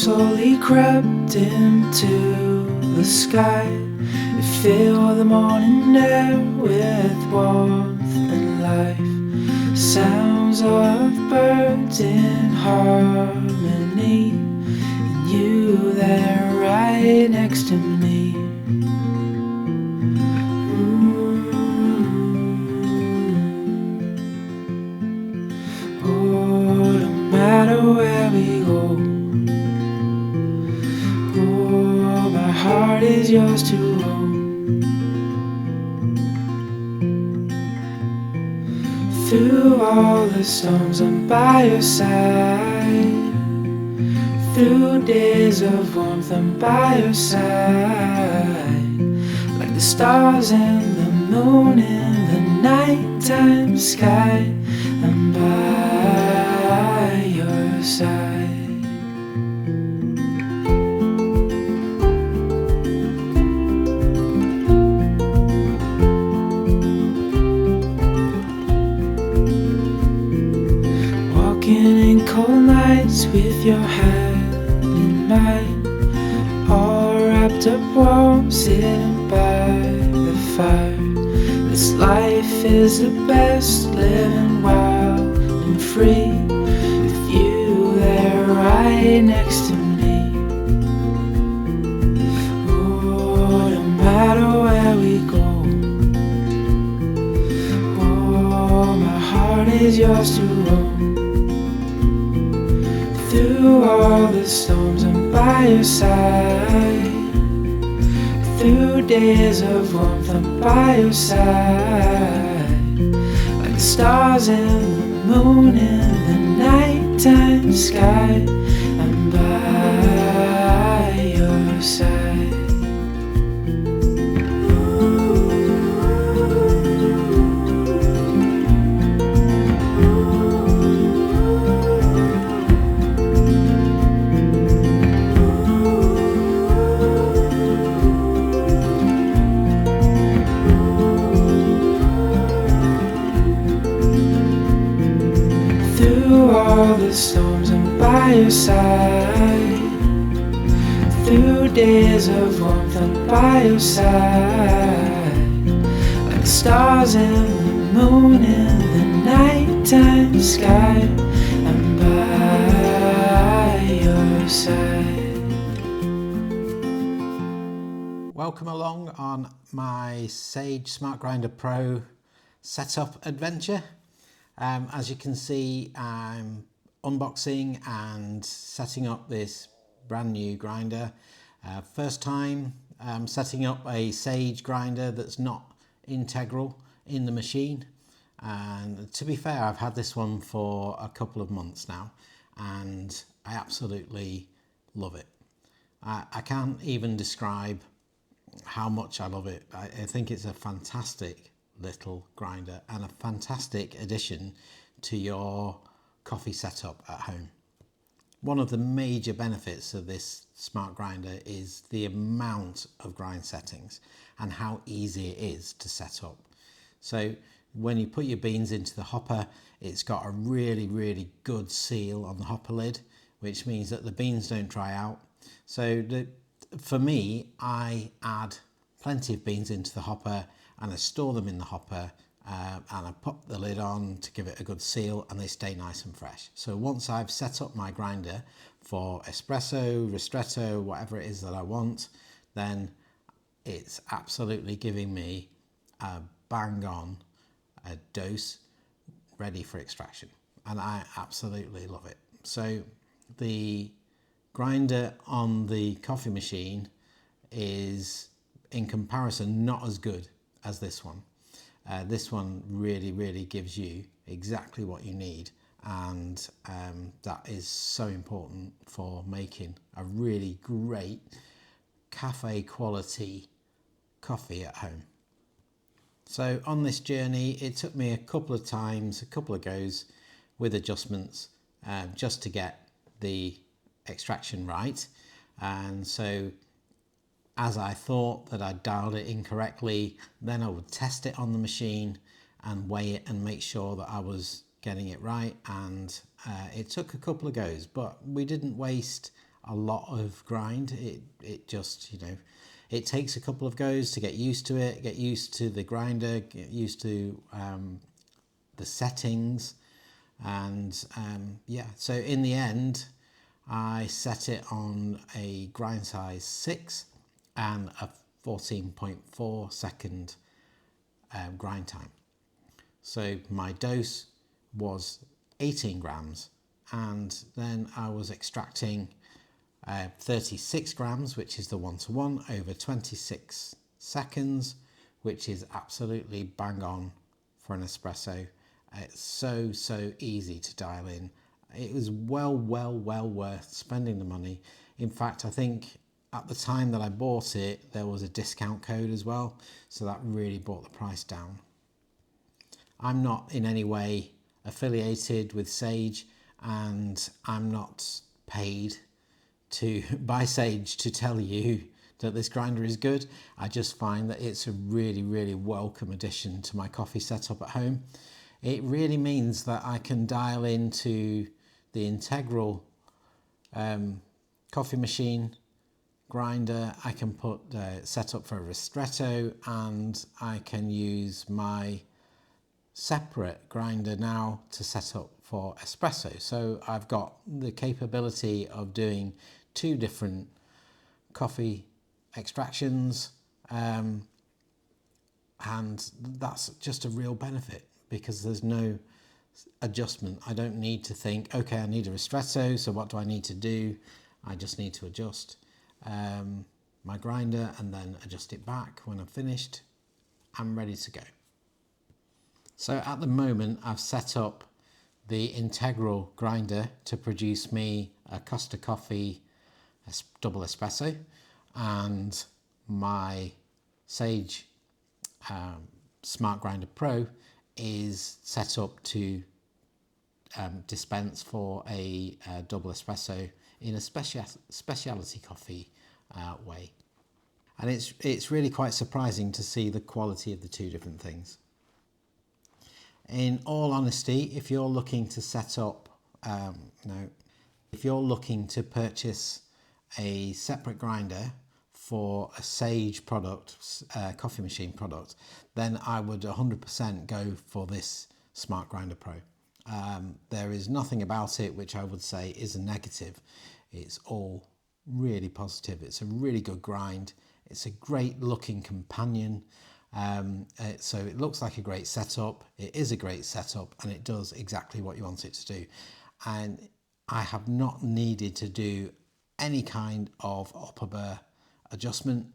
slowly crept into the sky. It filled the morning air with warmth and life. Sounds of birds in harmony, and you there right next to me. Oh, no matter where we go, oh, my heart is yours to hold. Through all the storms, I'm by your side. Through days of warmth, I'm by your side. Like the stars and the moon in the nighttime sky, I'm by your side. Walking in cold nights with your hand in mine, all wrapped up warm, sitting by the fire. This life is the best, living wild and free, with you there right next to me. Oh, no matter where we go, oh, my heart is yours to own. Through all the storms, I'm by your side. Through days of warmth, I'm by your side. Like the stars and the moon in the nighttime sky, I'm by your side. Through all the storms, I'm by your side. Through days of warmth, I'm by your side. Like the stars and the moon in the nighttime sky, I'm by your side. Welcome along on my Sage Smart Grinder Pro setup adventure. As you can see, I'm unboxing and setting up this brand new grinder. First time setting up a Sage grinder that's not integral in the machine. And to be fair, I've had this one for a couple of months now and I absolutely love it. I can't even describe how much I love it. I think it's a fantastic little grinder and a fantastic addition to your coffee setup at home. One of the major benefits of this smart grinder is the amount of grind settings and how easy it is to set up. So when you put your beans into the hopper, it's got a really good seal on the hopper lid, which means that the beans don't dry out. So for me, I add plenty of beans into the hopper and I store them in the hopper and I pop the lid on to give it a good seal and they stay nice and fresh. So once I've set up my grinder for espresso, ristretto, whatever it is that I want, then it's absolutely giving me a bang on a dose ready for extraction and I absolutely love it. So the grinder on the coffee machine is in comparison not as good as this one. This one really gives you exactly what you need and that is so important for making a really great cafe quality coffee at home. So on this journey it took me a couple of times, a couple of goes with adjustments just to get the extraction right. And so as I thought that I'd dialed it incorrectly, then I would test it on the machine and weigh it and make sure that I was getting it right. And it took a couple of goes, but we didn't waste a lot of grind. It just, it takes a couple of goes to get used to it, get used to the grinder, get used to the settings. And yeah, so in the end, I set it on a grind size 6 and a 14.4 second grind time. So my dose was 18 grams, and then I was extracting 36 grams, which is the 1-to-1 over 26 seconds, which is absolutely bang on for an espresso. It's so easy to dial in. It was well worth spending the money. In fact, I think at the time that I bought it, there was a discount code as well, so that really brought the price down. I'm not in any way affiliated with Sage, and I'm not paid by Sage to tell you that this grinder is good. I just find that it's a really welcome addition to my coffee setup at home. It really means that I can dial into the integral coffee machine grinder. I can put set up for a ristretto, and I can use my separate grinder now to set up for espresso. So I've got the capability of doing 2 different coffee extractions, and that's just a real benefit because there's no adjustment. I don't need to think, okay, I need a ristretto, so what do I need to do? I just need to adjust my grinder and then adjust it back when I'm finished. I'm ready to go. So at the moment, I've set up the integral grinder to produce me a Costa Coffee double espresso, and my Sage Smart Grinder Pro is set up to dispense for a double espresso in a specialty coffee way. And it's really quite surprising to see the quality of the 2 different things. In all honesty, if you're looking to set up, if you're looking to purchase a separate grinder for a Sage product, coffee machine product, then I would 100% go for this Smart Grinder Pro. There is nothing about it which I would say is a negative. It's all really positive. It's a really good grind. It's a great looking companion. So it looks like a great setup. It is a great setup, and it does exactly what you want it to do. And I have not needed to do any kind of upper burr adjustment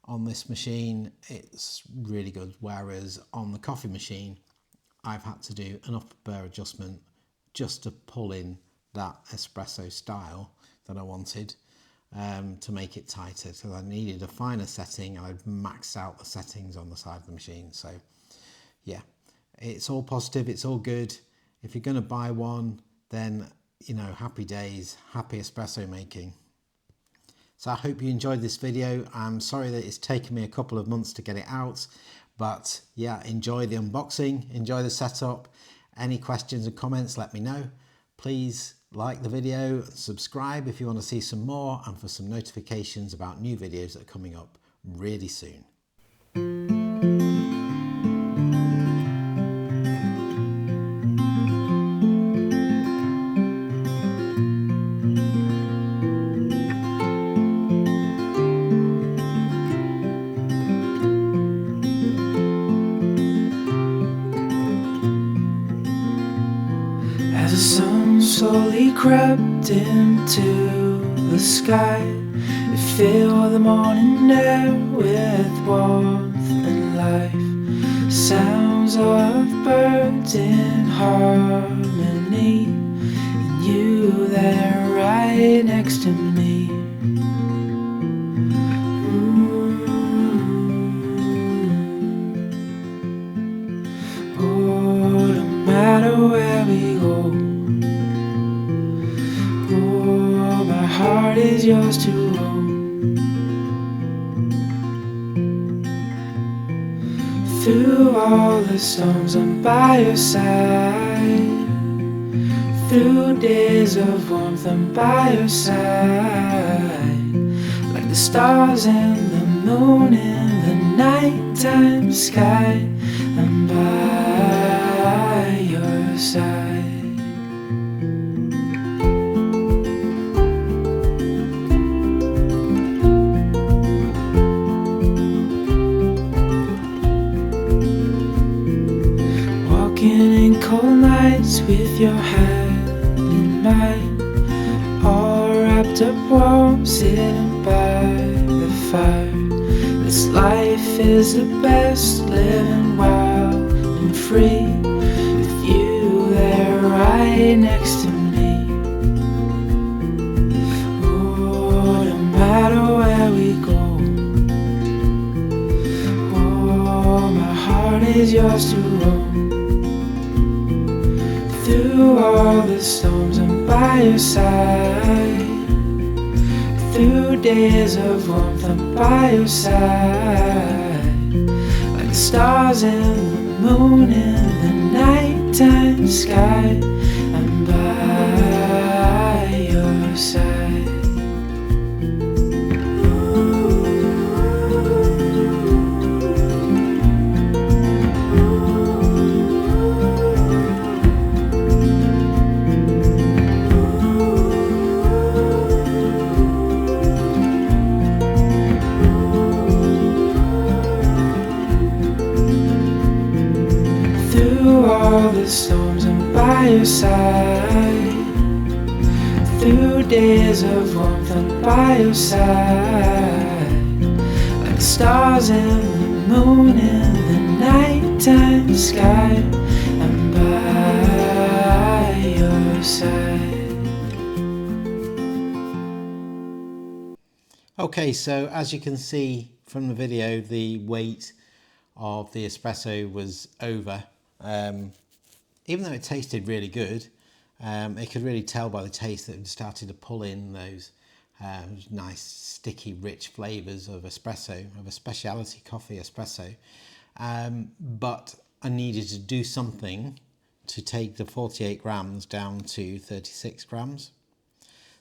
on this machine. It's really good. Whereas on the coffee machine, I've had to do an upper burr adjustment just to pull in that espresso style that I wanted, to make it tighter. So I needed a finer setting, and I've maxed out the settings on the side of the machine. So yeah, it's all positive, it's all good. If you're going to buy one, then happy days, happy espresso making. So I hope you enjoyed this video. I'm sorry that it's taken me a couple of months to get it out, but yeah, enjoy the unboxing, enjoy the setup. Any questions and comments, let me know. Please like the video, subscribe if you want to see some more, and for some notifications about new videos that are coming up really soon. As the sun slowly crept into the sky, it filled the morning air with warmth and life. Sounds of birds in harmony, and you there right next to me. Oh, no matter where we go, oh, my heart is yours to own. Through all the storms, I'm by your side. through days of warmth and by your side, like the stars and the moon in the nighttime sky. I'm by your side. Walking in cold nights with your hand in mine, all wrapped up warm, sitting by the fire. This life is the best, living wild and free, with you there right next to me. Oh, no matter where we go, oh, my heart is yours to own. Through all the storms, I'm by your side. Through days of warmth, I'm by your side, like the stars and the moon in the nighttime sky. I'm by your side. Through all the storms, I'm by your side. Through days of warmth, I'm by your side, like the stars and the moon in the nighttime sky. I'm by your side. Okay, so as you can see from the video, the weight of the espresso was over. Even though it tasted really good, it could really tell by the taste that it started to pull in those nice, sticky, rich flavours of espresso, of a specialty coffee espresso. But I needed to do something to take the 48 grams down to 36 grams.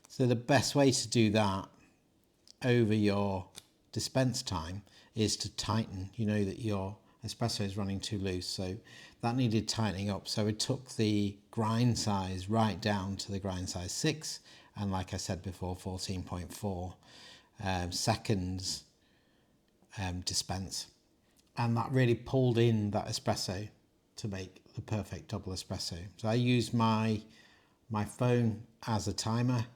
So the best way to do that over your dispense time is to tighten. You know that your espresso is running too loose, so that needed tightening up. So we took the grind size right down to the grind size 6, and like I said before, 14.4 seconds dispense, and that really pulled in that espresso to make the perfect double espresso. So I used my phone as a timer,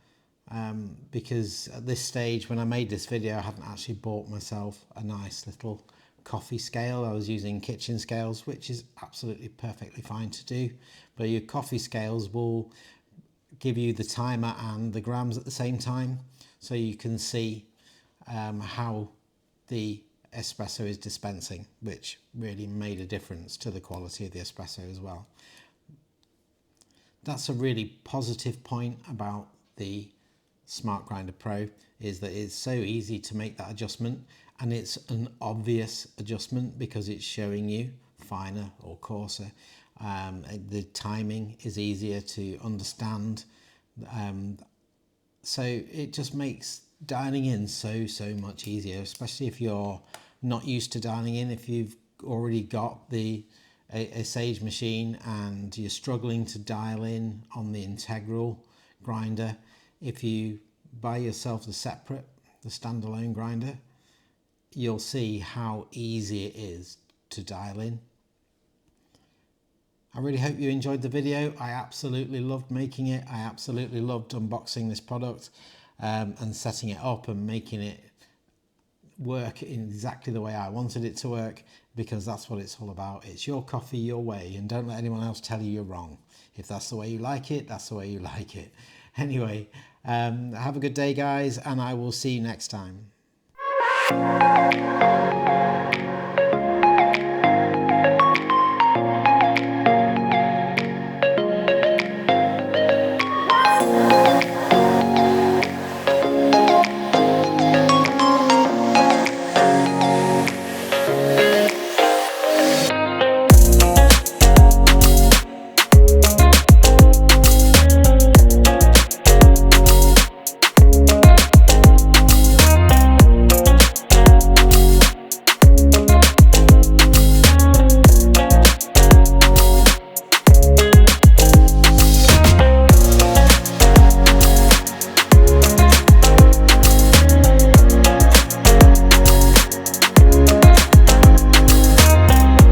because at this stage, when I made this video, I hadn't actually bought myself a nice little coffee scale. I was using kitchen scales, which is absolutely perfectly fine to do, but your coffee scales will give you the timer and the grams at the same time, so you can see how the espresso is dispensing, which really made a difference to the quality of the espresso as well. That's a really positive point about the Smart Grinder Pro, is that it's so easy to make that adjustment, and it's an obvious adjustment because it's showing you finer or coarser. The timing is easier to understand, so it just makes dialing in so much easier, especially if you're not used to dialing in. If you've already got a Sage machine and you're struggling to dial in on the integral grinder, if you buy yourself the standalone grinder, you'll see how easy it is to dial in. I really hope you enjoyed the video. I absolutely loved making it. I absolutely loved unboxing this product and setting it up and making it work in exactly the way I wanted it to work, because that's what it's all about. It's your coffee, your way, and don't let anyone else tell you you're wrong. If that's the way you like it, that's the way you like it. Anyway, have a good day, guys, and I will see you next time.